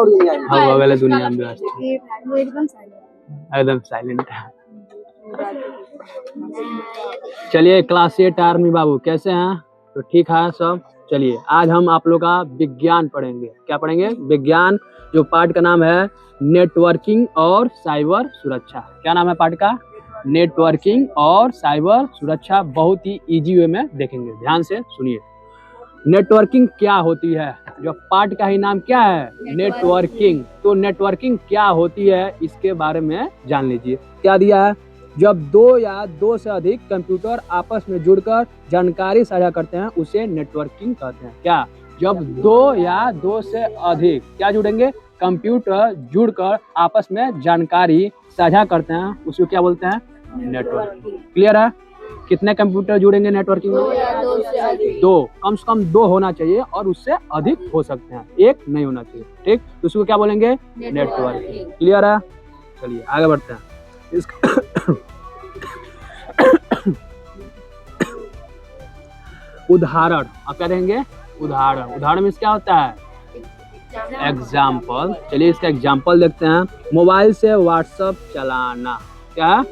हवा वाले दुनिया में एकदम साइलेंट है। चलिए क्लास 8 आर्मी बाबू कैसे हैं? तो ठीक है सब। चलिए आज हम आप लोग का विज्ञान पढ़ेंगे। क्या पढ़ेंगे? विज्ञान। जो पार्ट का नाम है नेटवर्किंग और साइबर सुरक्षा। क्या नाम है पार्ट का? नेटवर्किंग और साइबर सुरक्षा। बहुत ही इजी वे में देखेंगे, ध्यान से सुनिए। नेटवर्किंग क्या होती है? जो पार्ट का ही नाम क्या है? नेटवर्किंग। तो नेटवर्किंग क्या होती है इसके बारे में जान लीजिए। क्या दिया है? जब दो या दो से अधिक कंप्यूटर आपस में जुड़कर जानकारी साझा करते हैं उसे नेटवर्किंग कहते हैं। क्या? जब दो या दो से अधिक क्या जुड़ेंगे? कंप्यूटर जुड़कर आपस में जानकारी साझा करते हैं उसको क्या बोलते हैं? नेटवर्किंग। क्लियर है? कितने कंप्यूटर जुड़ेंगे नेटवर्किंग में? दो। कम से कम दो होना चाहिए और उससे अधिक हो सकते हैं, एक नहीं होना चाहिए। ठीक, तो उसको क्या बोलेंगे? नेटवर्किंग। क्लियर है? चलिए आगे बढ़ते हैं। उदाहरण। आप क्या देंगे? उदाहरण। उदाहरण में क्या होता है? एग्जाम्पल। चलिए इसका एग्जाम्पल देखते हैं। मोबाइल से व्हाट्सएप चलाना। क्या है?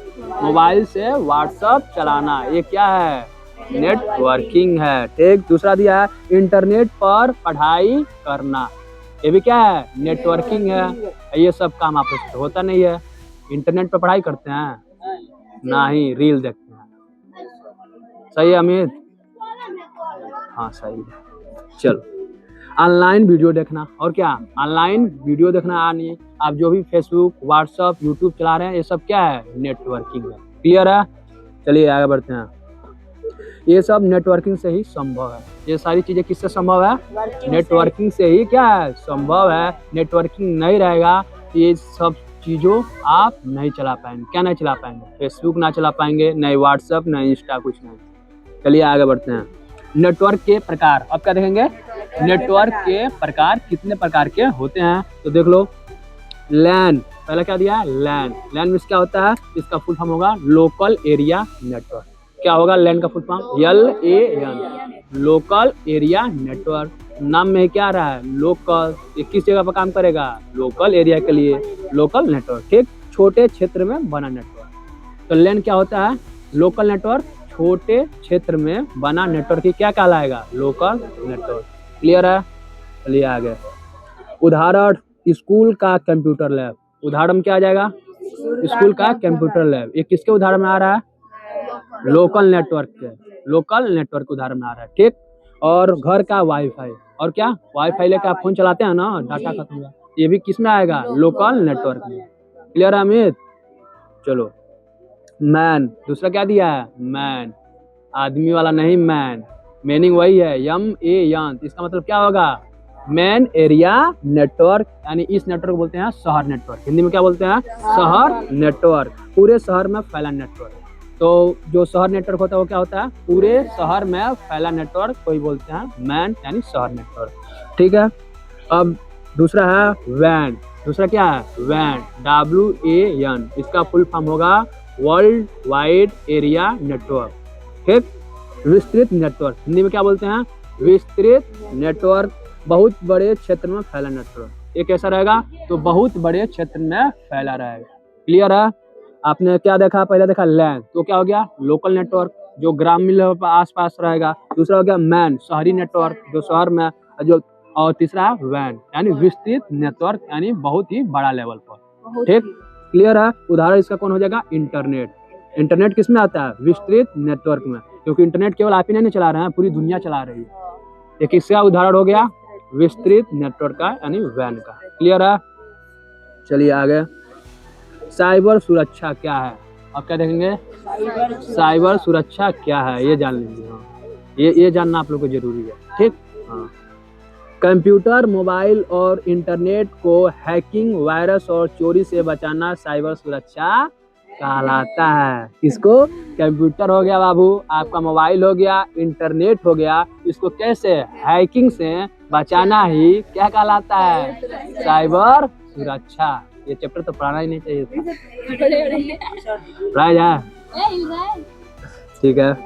मोबाइल से व्हाट्सएप चलाना। ये क्या है? नेटवर्किंग है। ठीक, दूसरा दिया है इंटरनेट पर पढ़ाई करना। ये भी क्या है? नेटवर्किंग है। ये सब काम आपस में होता नहीं है। इंटरनेट पर पढ़ाई करते हैं? नहीं, रील देखते हैं। सही है अमित? हाँ सही है। चलो ऑनलाइन वीडियो देखना। और क्या? ऑनलाइन वीडियो देखना। आनी आप जो भी फेसबुक, व्हाट्सएप, यूट्यूब चला रहे हैं ये सब क्या है? नेटवर्किंग है। क्लियर है? चलिए आगे बढ़ते हैं। ये सब नेटवर्किंग से ही संभव है। ये सारी चीजें किससे संभव है? नेटवर्किंग से ही क्या है? संभव है। नेटवर्किंग नहीं रहेगा ये सब चीजों आप नहीं चला पाएंगे। क्या नहीं चला पाएंगे? फेसबुक ना चला पाएंगे, नहीं व्हाट्सएप, नहीं इंस्टा, कुछ नहीं। चलिए आगे बढ़ते हैं। नेटवर्क के प्रकार। अब क्या देखेंगे? नेटवर्क के प्रकार कितने प्रकार के होते हैं तो देख लो। लैन। पहले क्या दिया है? लैन। लैन में क्या होता है? इसका फुल फॉर्म होगा लोकल एरिया नेटवर्क। क्या होगा लैन का full form? LAN। Local area network. नाम में क्या आ रहा है? लोकल। ये किस जगह पर काम करेगा? लोकल एरिया के लिए लोकल नेटवर्क। ठीक, छोटे क्षेत्र में बना नेटवर्क। तो लैन क्या होता है? Local network. छोटे क्षेत्र में बना नेटवर्क ही क्या कहलाएगा? Local network. क्लियर है? चलिए आगे। उदाहरण स्कूल का कंप्यूटर लैब। उदाहरण में क्या आ जाएगा? स्कूल का कंप्यूटर लैब। ये किसके उदाहरण में आ रहा है? लोकल नेटवर्क के। लोकल नेटवर्क उदाहरण में आ रहा है। ठीक, और घर का वाईफाई। और क्या? वाईफाई लेकर आप फोन चलाते हैं ना, डाटा खत्म हुआ, ये भी किस में आएगा? लोकल नेटवर्क में। क्लियर है अमित? चलो मैन। दूसरा क्या दिया है? मैन। आदमी वाला नहीं, मैन। मीनिंग वही है MAN। इसका मतलब क्या होगा? Man area network. यानी इस नेटवर्क बोलते हैं शहर नेटवर्क। हिंदी में क्या बोलते हैं? शहर नेटवर्क। पूरे शहर में फैला नेटवर्क। तो जो शहर नेटवर्क होता है वो क्या होता है? पूरे शहर में फैला नेटवर्क को ही बोलते हैं मैन यानी शहर नेटवर्क। ठीक है, अब दूसरा है वैन। दूसरा क्या है? वैन। WAN। इसका फुल फॉर्म होगा वर्ल्ड वाइड एरिया नेटवर्क। ठीक, विस्तृत नेटवर्क। हिंदी में क्या बोलते हैं? विस्तृत नेटवर्क। बहुत बड़े क्षेत्र में फैला नेटवर्क। ये कैसा रहेगा? तो बहुत बड़े क्षेत्र में फैला रहेगा। क्लियर है? आपने क्या देखा? पहले देखा लैन, तो क्या हो गया? लोकल नेटवर्क जो ग्रामीण लेवल पर आसपास रहेगा। दूसरा हो गया मैन, शहरी नेटवर्क जो शहर में जो। और तीसरा है वैन यानी विस्तृत नेटवर्क यानी बहुत ही बड़ा लेवल पर। ठीक, क्लियर है? उदाहरण इसका कौन हो जाएगा? इंटरनेट। इंटरनेट किस में आता है? विस्तृत नेटवर्क में, क्योंकि इंटरनेट केवल आप ही नहीं चला रहे हैं, पूरी दुनिया चला रही है। ये किसका उदाहरण हो गया? विस्तृत नेटवर्क का यानी वैन का। क्लियर है? चलिए आगे। साइबर सुरक्षा क्या है? आप क्या देखेंगे? साइबर सुरक्षा क्या है ये जान लीजिए। हाँ, ये जानना आप लोग को जरूरी है। ठीक, हाँ। कंप्यूटर, मोबाइल और इंटरनेट को हैकिंग, वायरस और चोरी से बचाना साइबर सुरक्षा कहलाता है। इसको कंप्यूटर हो गया बाबू, आपका मोबाइल हो गया, इंटरनेट हो गया, इसको कैसे हैकिंग से बचाना ही क्या कहलाता है? साइबर सुरक्षा। ये चैप्टर तो पढ़ाना ही नहीं चाहिए था। पढ़ाया जाए? ठीक है,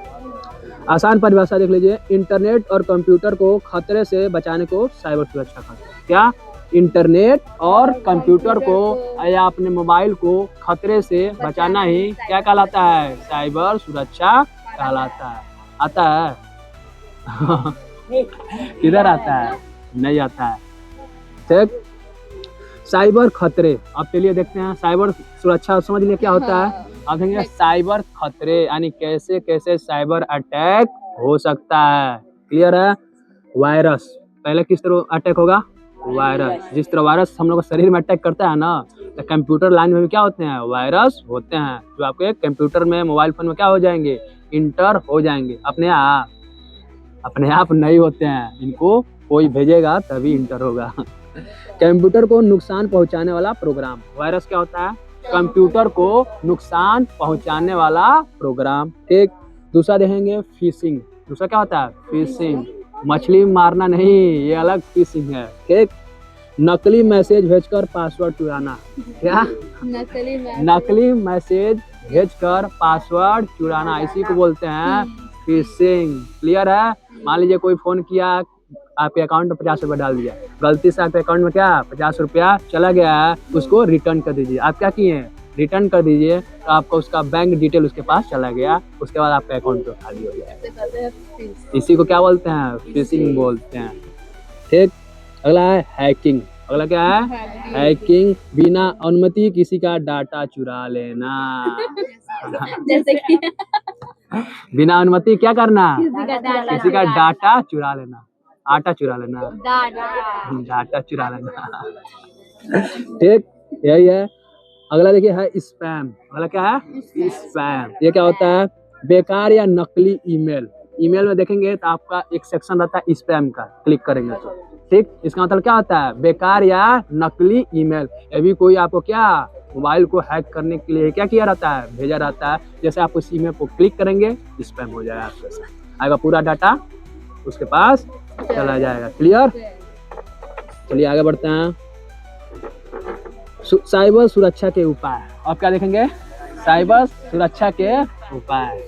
आसान परिभाषा देख लीजिए। इंटरनेट और कंप्यूटर को खतरे से बचाने को साइबर सुरक्षा कहते हैं। क्या? इंटरनेट और कंप्यूटर को या अपने मोबाइल को खतरे से बचाना ही क्या कहलाता है? साइबर सुरक्षा कहलाता है। आता है? किधर आता है? नहीं आता है। ठीक, साइबर खतरे। अब चलिए देखते हैं साइबर सुरक्षा समझ लिए क्या होता है। अब देखेंगे साइबर खतरे यानी कैसे कैसे साइबर अटैक हो सकता है। क्लियर है? वायरस, पहले किस तरह अटैक होगा? वायरस। जिस तरह वायरस हम लोग को शरीर में अटैक करता है ना, तो कंप्यूटर लाइन में भी क्या होते हैं? वायरस होते हैं, जो आपके कंप्यूटर में मोबाइल फोन में क्या हो जाएंगे? इंटर हो जाएंगे अपने आप। अपने आप नहीं होते हैं, इनको कोई भेजेगा तभी इंटर होगा। कंप्यूटर को नुकसान पहुंचाने वाला प्रोग्राम। वायरस क्या होता है? कंप्यूटर को नुकसान पहुंचाने वाला प्रोग्राम। ठीक, दूसरा देखेंगे फिशिंग। दूसरा क्या होता है? फिशिंग, मछली मारना नहीं, ये अलग फिशिंग है। ठीक, नकली मैसेज भेजकर पासवर्ड चुराना। क्या? नकली मैसेज भेजकर पासवर्ड चुराना, इसी को बोलते हैं फिशिंग। क्लियर है? मान लीजिए कोई फोन किया, आपके अकाउंट में 50 रुपया डाल दिया, गलती से आपके अकाउंट में क्या 50 रुपया चला गया है, उसको रिटर्न कर दीजिए। आप क्या किए? रिटर्न कर दीजिए, तो आपको उसका बैंक डिटेल उसके पास चला गया, उसके बाद आपका अकाउंट खाली हो जाएगा। इसी को क्या बोलते हैं? फिशिंग बोलते हैं। ठीक, अगला है हैकिंग। अगला क्या है? हैकिंग, बिना अनुमति किसी का डाटा चुरा लेना। जैसे कि बिना अनुमति क्या करना? किसी का डाटा चुरा लेना। आटा चुरा लेना, डाटा चुरा लेना। ठीक, यही है। अगला देखिए है स्पैम। अगला क्या है? स्पैम। ये क्या होता है? बेकार या नकली ईमेल। ईमेल में देखेंगे तो आपका एक सेक्शन रहता है स्पैम का, क्लिक करेंगे तो। ठीक, इसका मतलब क्या होता है? बेकार या नकली ईमेल। अभी कोई आपको क्या मोबाइल को हैक करने के लिए क्या किया रहता है? भेजा रहता है। जैसे आप उस ईमेल को क्लिक करेंगे, स्पैम हो जाएगा, आपके आएगा पूरा डाटा उसके पास चला जाएगा। क्लियर? चलिए आगे बढ़ते हैं। साइबर सुरक्षा के उपाय। अब क्या देखेंगे? साइबर सुरक्षा के उपाय।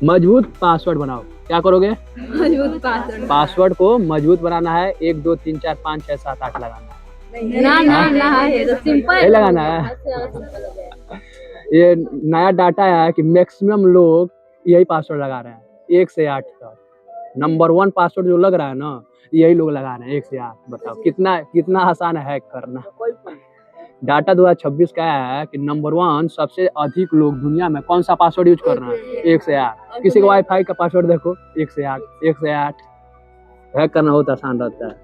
मजबूत पासवर्ड बनाओ। क्या करोगे? मजबूत पासवर्ड। पासवर्ड को मजबूत बनाना है। 1 2 3 4 5 6 7 8 लगाना है। ना ये तो सिंपल नहीं लगाना है। ये नया डाटा है कि मैक्सिमम लोग यही पासवर्ड लगा रहे हैं, 1 से 8 तक। नंबर 1 पासवर्ड जो लग रहा है ना, यही लोग लगा रहे हैं, 1 से 8। बताओ कितना आसान है हैक करना। डाटा 2026 का है कि नंबर 1 सबसे अधिक लोग दुनिया में कौन सा पासवर्ड यूज कर रहे हैं? 1 से 8। किसी का वाईफाई का पासवर्ड देखो, 1 से 8, 1 से 8। हैक करना बहुत आसान रहता है।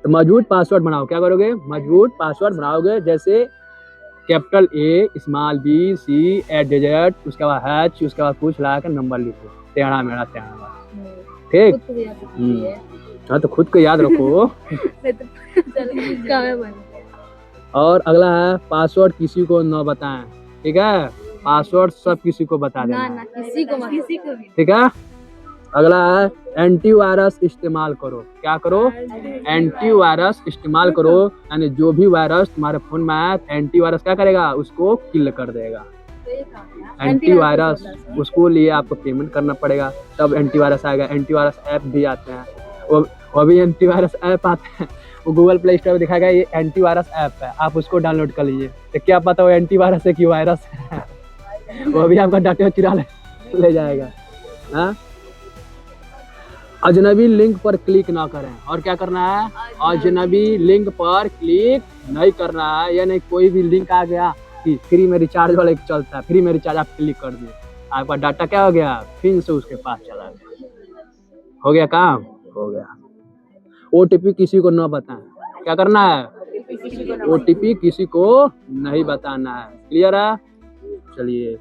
तो मजबूत पासवर्ड बनाओ। क्या करोगे? मजबूत पासवर्ड बनाओगे। जैसे capital A, small B, C, @ उसके बाद हैच, उसके बाद कुछ ला कर नंबर लिखो, टेढ़ा मेढ़ा टेढ़ा। ठीक, हाँ तो खुद को याद रखो। और अगला है पासवर्ड किसी को न बताएं। ठीक है, पासवर्ड सब किसी को बता देना। ना किसी को भी। ठीक है। अगला है एंटीवायरस इस्तेमाल करो। क्या करो? एंटीवायरस इस्तेमाल करो, यानी जो भी वायरस तुम्हारे फोन में आया, एंटीवायरस क्या करेगा? उसको किल कर देगा। एंटीवायरस, उसको लिए आपको पेमेंट करना पड़ेगा, तब एंटीवायरस आएगा। एंटीवायरस ऐप भी आते हैं, वो भी एंटीवायरस ऐप आते हैं। वो गूगल प्ले स्टोर में दिखाएगा ये एंटीवायरस ऐप है, आप उसको डाउनलोड कर लीजिए। तो क्या पता वो एंटीवायरस है कि वायरस है। वो भी आपका डाटा चुरा ले जाएगा। हाँ, अजनबी लिंक पर क्लिक ना करें। और क्या करना है? अजनबी लिंक पर क्लिक नहीं करना है। यानी कोई भी लिंक आ गया कि फ्री में रिचार्ज वाला एक चलता है, फ्री में रिचार्ज, आप क्लिक कर दिए, आपका डाटा क्या हो गया? फिर से उसके पास चला गया। हो गया काम? हो गया। OTP किसी को न बताएं। क्या करना है? OTP किसी को नहीं बताना है। क्लियर है? चलिए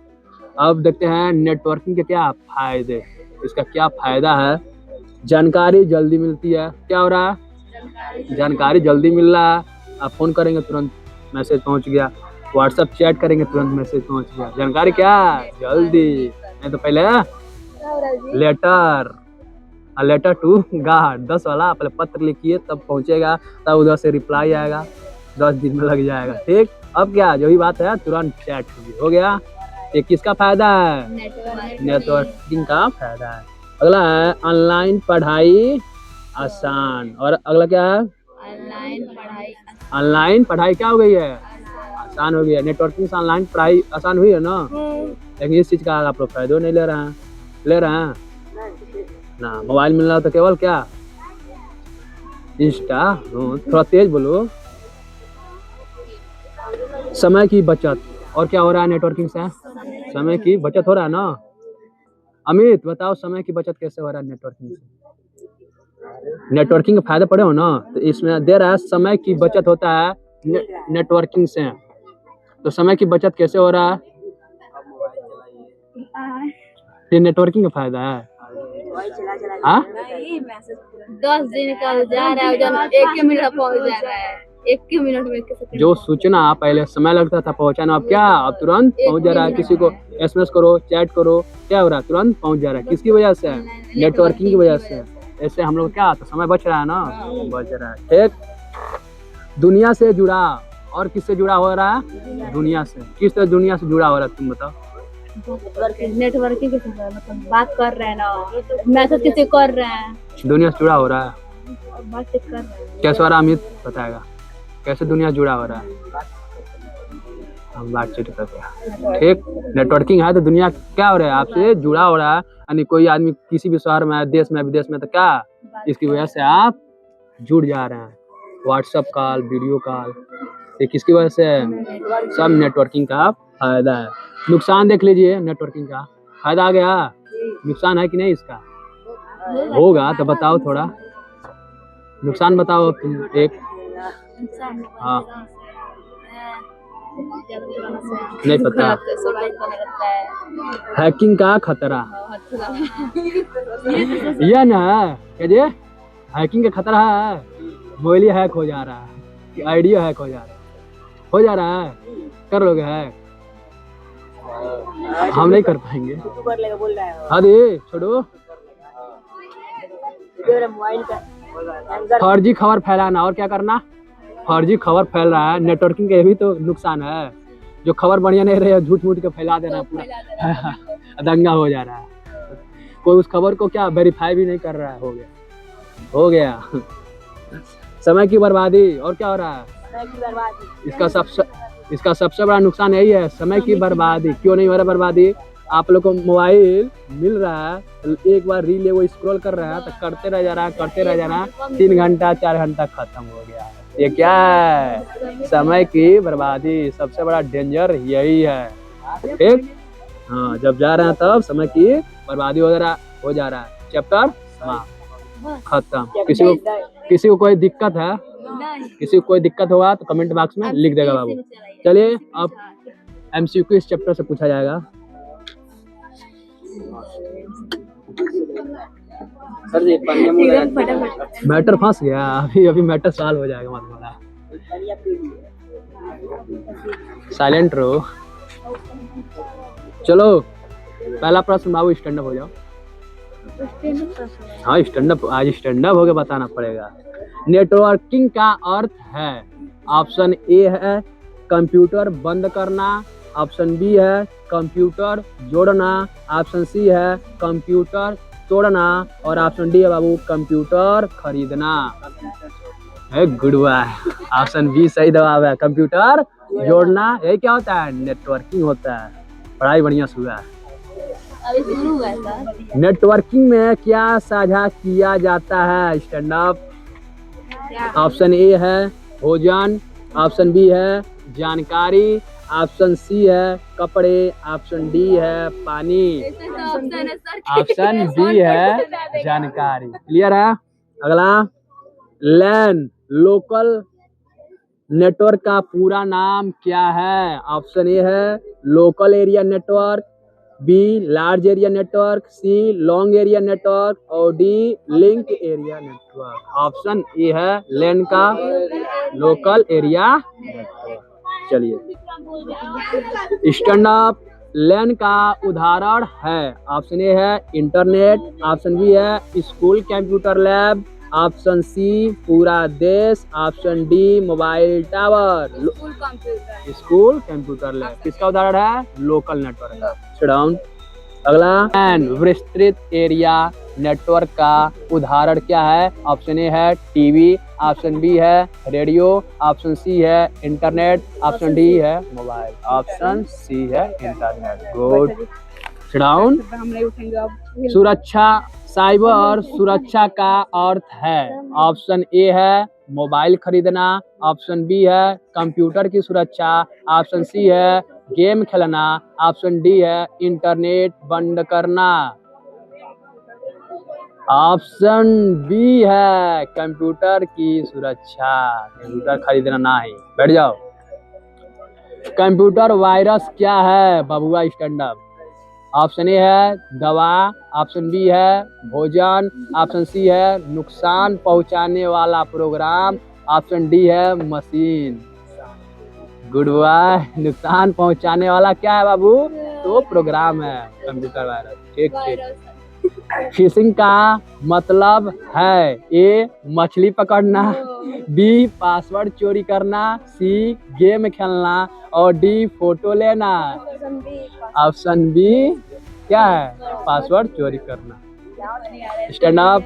अब देखते हैं नेटवर्किंग के क्या फायदे। इसका क्या फायदा है? जानकारी जल्दी मिलती है। क्या हो रहा है? जानकारी जल्दी मिल रहा है। आप फोन करेंगे तुरंत मैसेज पहुंच गया, व्हाट्सएप चैट करेंगे तुरंत मैसेज पहुंच गया। जानकारी क्या? जल्दी। नहीं तो पहले लेटर टू गार्ड, 10 वाला पहले पत्र लिखिए तब पहुंचेगा, तब उधर से रिप्लाई आएगा, 10 दिन में लग जाएगा। ठीक, अब क्या जो ही बात है तुरंत चैट हो गया। ये किसका फायदा है? नेटवर्किंग का फायदा है। अगला है ऑनलाइन पढ़ाई आसान। और अगला क्या है? ऑनलाइन पढ़ाई ऑनलाइन पढ़ाई क्या हो गई है? आसान हो गई है। नेटवर्किंग से ऑनलाइन पढ़ाई आसान हुई है ना। लेकिन इस चीज का आप लोग फायदा नहीं ले रहे हैं। ले रहे हैं ना। मोबाइल मिल रहा तो केवल क्या इंस्टा। थोड़ा तेज बोलो। समय की बचत और क्या हो रहा है नेटवर्किंग से? समय की बचत हो रहा है ना। अमित बताओ समय की बचत कैसे हो रहा है नेटवर्किंग से? नेटवर्किंग के फायदे पड़े हो ना, तो इसमें दे रहा है समय की बचत होता है नेटवर्किंग से। तो समय की बचत कैसे हो रहा है? ये नेटवर्किंग का फायदा है। हाँ 10 दिन का जा रहा है उधर 1 मिनट में पहुंच जा रहा है। 1 मिनट में कैसे जो सूचना पहले समय लगता था पहुंचाना, अब क्या अब तुरंत पहुंच जा रहा है। किसी को एसएमएस करो, चैट करो, क्या हो रहा है तुरंत पहुंच जा रहा है। किसकी वजह से? नेटवर्किंग की वजह से। ऐसे हम लोग क्या तो समय बच रहा है ना, बच रहा है। एक दुनिया से जुड़ा और किससे जुड़ा हो रहा है? दुनिया से। किस तरह दुनिया से जुड़ा हो रहा है तुम बताओ? नेटवर्किंग के साथ मतलब बात कर रहे हैं ना, मैसेज किसी कर रहे हैं, दुनिया से जुड़ा हो रहा है। बातचीत कर रहे हैं। कैसे हो रहा है अमित बताएगा कैसे दुनिया जुड़ा हो रहा है? हम बातचीत करते हैं। ठीक, नेटवर्किंग है तो दुनिया क्या हो रहा है? आपसे जुड़ा हो रहा है। यानी कोई आदमी किसी भी शहर में, देश में, विदेश में, तो क्या इसकी वजह से आप जुड़ जा रहे हैं। व्हाट्सएप कॉल, वीडियो कॉल, ये किसकी वजह से है? सब नेटवर्किंग का फायदा है। नुकसान देख लीजिए नेटवर्किंग का। फायदा आ गया, नुकसान है कि नहीं इसका? होगा तो बताओ थोड़ा नुकसान बताओ तुम एक। हाँ नहीं पता। हैकिंग का खतरा यह ना क्या जी? हैकिंग का खतरा है। मोबाइल ही हैक हो जा रहा है, आईडिया हैक हो जा रहा है। कर लोगे हैक? हम नहीं कर पाएंगे। हाँ दी छोड़ो। फर्जी खबर फैलाना और क्या करना? फर्जी खबर फैल रहा है। नेटवर्किंग के भी तो नुकसान है। जो खबर बढ़िया नहीं रहे झूठ मूठ के फैला देना, पूरा दंगा हो जा रहा है। कोई उस खबर को क्या वेरीफाई भी नहीं कर रहा है। हो गया समय की बर्बादी। और क्या हो रहा है? इसका सबसे बड़ा नुकसान यही है, समय की बर्बादी। क्यों नहीं हो रहा बर्बादी? आप लोग को मोबाइल मिल रहा है, एक बार रील वो स्क्रॉल कर रहा है तो करते रह जा रहा है 3 घंटा 4 घंटा खत्म हो गया है। ये क्या है? समय की बर्बादी। सबसे बड़ा डेंजर यही है। ठीक, हाँ जब जा रहे हैं तब समय की बर्बादी हो जा रहा है। चैप्टर खत्म। किसी को कोई दिक्कत है? किसी को कोई दिक्कत होगा तो कमेंट बॉक्स में लिख देगा बाबू। चलिए अब एमसीक्यू इस चैप्टर से पूछा जाएगा। सर जी मैटर फंस गया। अभी मैटर सॉल्व हो जाएगा। मतलब साइलेंट रहो। चलो पहला प्रश्न बाबू स्टैंड अप हो जाओ। हाँ स्टैंड अप, आज स्टैंड अप होके बताना पड़ेगा। नेटवर्किंग का अर्थ है, ऑप्शन ए है कंप्यूटर बंद करना, ऑप्शन बी है कंप्यूटर जोड़ना, ऑप्शन सी है कंप्यूटर तोड़ना और ऑप्शन डी है बाबू कंप्यूटर खरीदना। Goodbye. ऑप्शन बी सही जवाब है, कंप्यूटर जोड़ना। यही क्या होता है? नेटवर्किंग होता है। पढ़ाई बढ़िया हुआ है। अभी शुरू हुआ है सर। नेटवर्किंग में क्या साझा किया जाता है? Stand up. ऑप्शन ए है भोजन, ऑप्शन बी है जानकारी, ऑप्शन सी है कपड़े, ऑप्शन डी है पानी, ऑप्शन बी है जानकारी। क्लियर है? अगला लैन लोकल नेटवर्क का पूरा नाम क्या है? ऑप्शन ए है local area network, B large area network, C long area network और D link area network. Option A है लैन का लोकल एरिया नेटवर्क। चलिए स्टैंड अप लैन का उदाहरण है। ऑप्शन ए है इंटरनेट, ऑप्शन बी है school computer lab, option C पूरा देश, option D mobile tower. School computer lab किसका उदाहरण है? लोकल नेटवर्क का। Sit down. अगला एन विस्तृत एरिया नेटवर्क का उदाहरण क्या है? ऑप्शन ए है टीवी, ऑप्शन बी है रेडियो, ऑप्शन सी है इंटरनेट, ऑप्शन डी है मोबाइल, ऑप्शन सी है इंटरनेट। गुड। डाउन। हम नहीं उठेंगे अब। सुरक्षा, साइबर सुरक्षा का अर्थ है, ऑप्शन ए है मोबाइल खरीदना, ऑप्शन बी है कंप्यूटर की सुरक्षा, ऑप्शन सी है गेम खेलना, ऑप्शन डी है इंटरनेट बंद करना। ऑप्शन बी है कंप्यूटर की सुरक्षा, कंप्यूटर खरीदना नहीं। बैठ जाओ। कंप्यूटर वायरस क्या है? बबुआ स्टैंड अप। ऑप्शन ए है दवा, ऑप्शन बी है भोजन, ऑप्शन सी है नुकसान पहुंचाने वाला प्रोग्राम, ऑप्शन डी है मशीन। Good boy. नुकसान पहुंचाने वाला क्या है बाबू? तो प्रोग्राम है कंप्यूटर वायरस। ठीक ठीक। फिशिंग का मतलब है ए मछली पकड़ना, बी पासवर्ड चोरी करना, सी गेम खेलना और डी फोटो लेना। ऑप्शन बी क्या है? पासवर्ड चोरी करना। Stand up.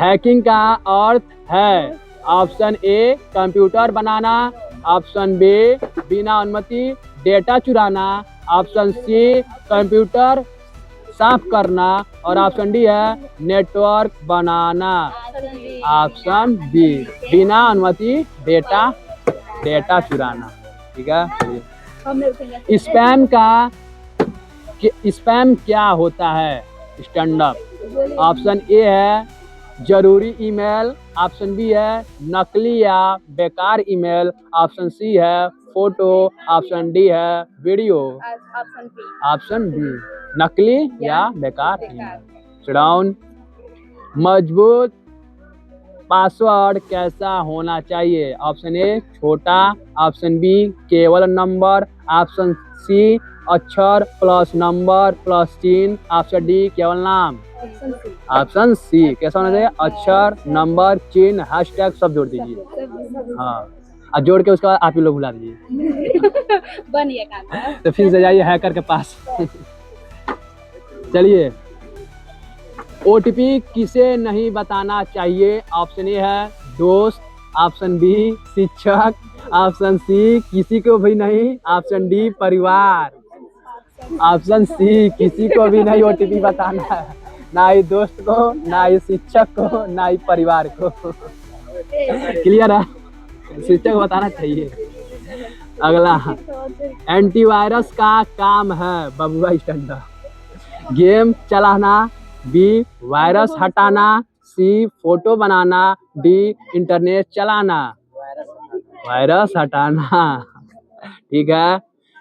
हैकिंग का अर्थ है, ऑप्शन ए कंप्यूटर बनाना, ऑप्शन बी बिना अनुमति डेटा चुराना, ऑप्शन सी कंप्यूटर साफ करना और ऑप्शन डी है नेटवर्क बनाना। ऑप्शन बी बिना अनुमति डेटा चुराना। ठीक है। स्पैम क्या होता है? Stand up. ऑप्शन ए है जरूरी ईमेल, ऑप्शन बी है नकली या बेकार ईमेल, ऑप्शन सी है फोटो, ऑप्शन डी है वीडियो। ऑप्शन बी नकली या बेकार ईमेल। डाउन। मजबूत पासवर्ड कैसा होना चाहिए? ऑप्शन ए छोटा, ऑप्शन बी केवल नंबर, ऑप्शन सी अक्षर प्लस नंबर प्लस चिन्ह, ऑप्शन डी केवल नाम। ऑप्शन सी कैसा होना चाहिए? अक्षर नंबर चिन्ह हैशटैग सब जोड़ दीजिए। हाँ, और जोड़ के उसके बाद आप ही लोग भुला दीजिए। बनिए काम। तो फिर से जाइए हैकर के पास। चलिए। ओटीपी किसे नहीं बताना चाहिए? ऑप्शन ए है दोस्त, ऑप्शन बी शिक्षक, ऑप्शन सी किसी को भी नहीं, ऑप्शन डी परिवार। ऑप्शन सी किसी को भी नहीं ओटीपी बताना है, ना ही दोस्त को, ना ही शिक्षक को, ना ही परिवार को। क्लियर है? शिक्षक को बताना चाहिए। अगला एंटीवायरस का काम है, बबुआ स्टैंड अप। गेम चलाना, बी वायरस हटाना, सी फोटो बनाना, डी इंटरनेट चलाना। वायरस हटाना। ठीक है।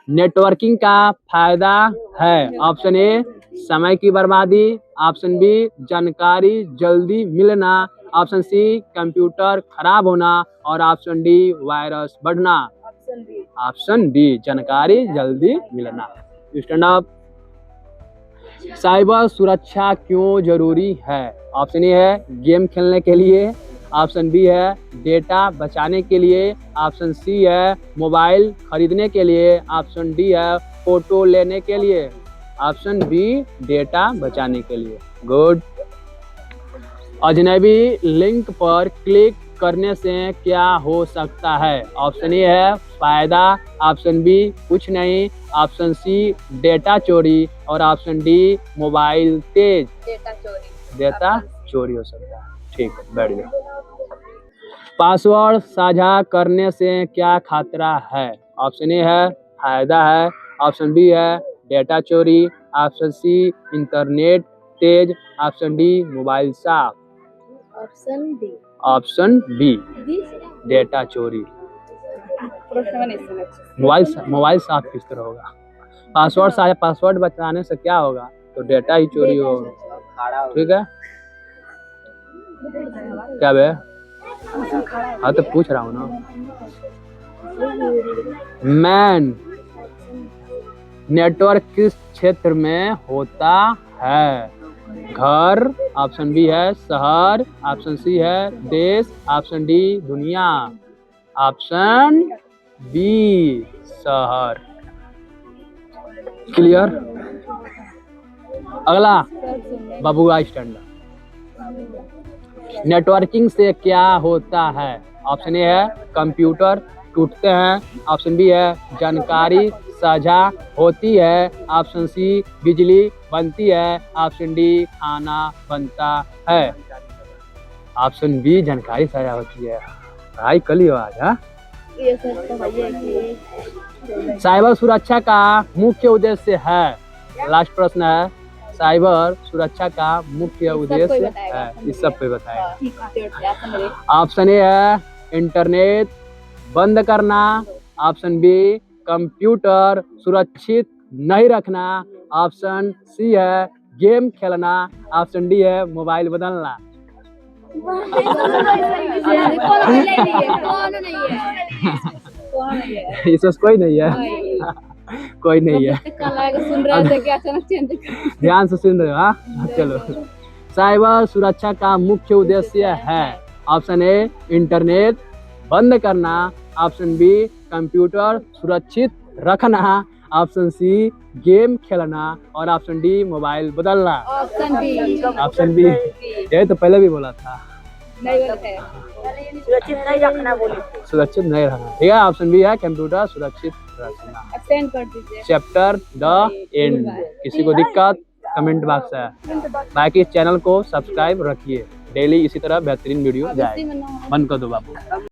नेटवर्किंग का फायदा है, ऑप्शन ए समय की बर्बादी, ऑप्शन बी जानकारी जल्दी मिलना, ऑप्शन सी कंप्यूटर खराब होना और ऑप्शन डी वायरस बढ़ना। ऑप्शन डी जानकारी जल्दी मिलना। Stand up. साइबर सुरक्षा क्यों जरूरी है? ऑप्शन ए है गेम खेलने के लिए, ऑप्शन बी है डेटा बचाने के लिए, ऑप्शन सी है मोबाइल खरीदने के लिए, ऑप्शन डी है फोटो लेने के लिए, ऑप्शन बी डेटा बचाने के लिए। गुड। अजनबी लिंक पर क्लिक करने से क्या हो सकता है? ऑप्शन ए है फायदा, ऑप्शन बी कुछ नहीं, ऑप्शन सी डेटा चोरी और ऑप्शन डी मोबाइल तेज। डेटा चोरी हो सकता है। ठीक है, बैठ जाओ। पासवर्ड साझा करने से क्या खतरा है? ऑप्शन ए है फायदा है, ऑप्शन बी है डेटा चोरी, ऑप्शन सी इंटरनेट तेज, ऑप्शन डी मोबाइल साफ। ऑप्शन बी डेटा चोरी। मोबाइल साफ किस तरह होगा? पासवर्ड साझा, पासवर्ड बताने से क्या होगा? तो डेटा ही चोरी होगा। ठीक है, क्या बे? हाँ तो पूछ रहा हूँ ना। मैन नेटवर्क किस क्षेत्र में होता है? घर, ऑप्शन बी है शहर, ऑप्शन सी है देश, ऑप्शन डी दुनिया। ऑप्शन बी शहर। क्लियर? अगला बबुआ स्टैंडर्ड। नेटवर्किंग से क्या होता है? ऑप्शन ए है कंप्यूटर टूटते हैं, ऑप्शन बी है जानकारी साझा होती है, ऑप्शन सी बिजली बनती है, ऑप्शन डी खाना बनता है। ऑप्शन बी जानकारी साझा होती है। पढ़ाई कर लियो आज। हाँ, ये सब तो भैया की साइबर सुरक्षा का मुख्य उद्देश्य है। लास्ट प्रश्न है, साइबर सुरक्षा का मुख्य उद्देश्य है। इस सब पे बताएगा। ऑप्शन ए है इंटरनेट बंद करना, ऑप्शन बी कंप्यूटर सुरक्षित नहीं रखना, ऑप्शन सी है गेम खेलना, ऑप्शन डी है मोबाइल बदलना। कौन नहीं है इसमें कोई नहीं है। कोई नहीं है। सुन रहे थे कि अचानक चेंज ध्यान से सुन रहे हो। हाँ, चलो। साइबर सुरक्षा का मुख्य उद्देश्य है। ऑप्शन ए इंटरनेट बंद करना, ऑप्शन बी कंप्यूटर सुरक्षित रखना, ऑप्शन सी गेम खेलना और ऑप्शन डी मोबाइल बदलना। Option B. ये तो पहले भी बोला था। सुरक्षित नहीं रखना बोले। सुरक्षित नहीं रखना। ठीक है, ऑप्शन बी है कंप्यूटर सुरक्षित रखना। अटेंड कर दीजिए। Chapter the end. किसी को दिक्कत कमेंट बॉक्स है। बाकी चैनल को सब्सक्राइब रखिए, डेली इसी तरह बेहतरीन वीडियो जाए। बंद कर दो बाबू।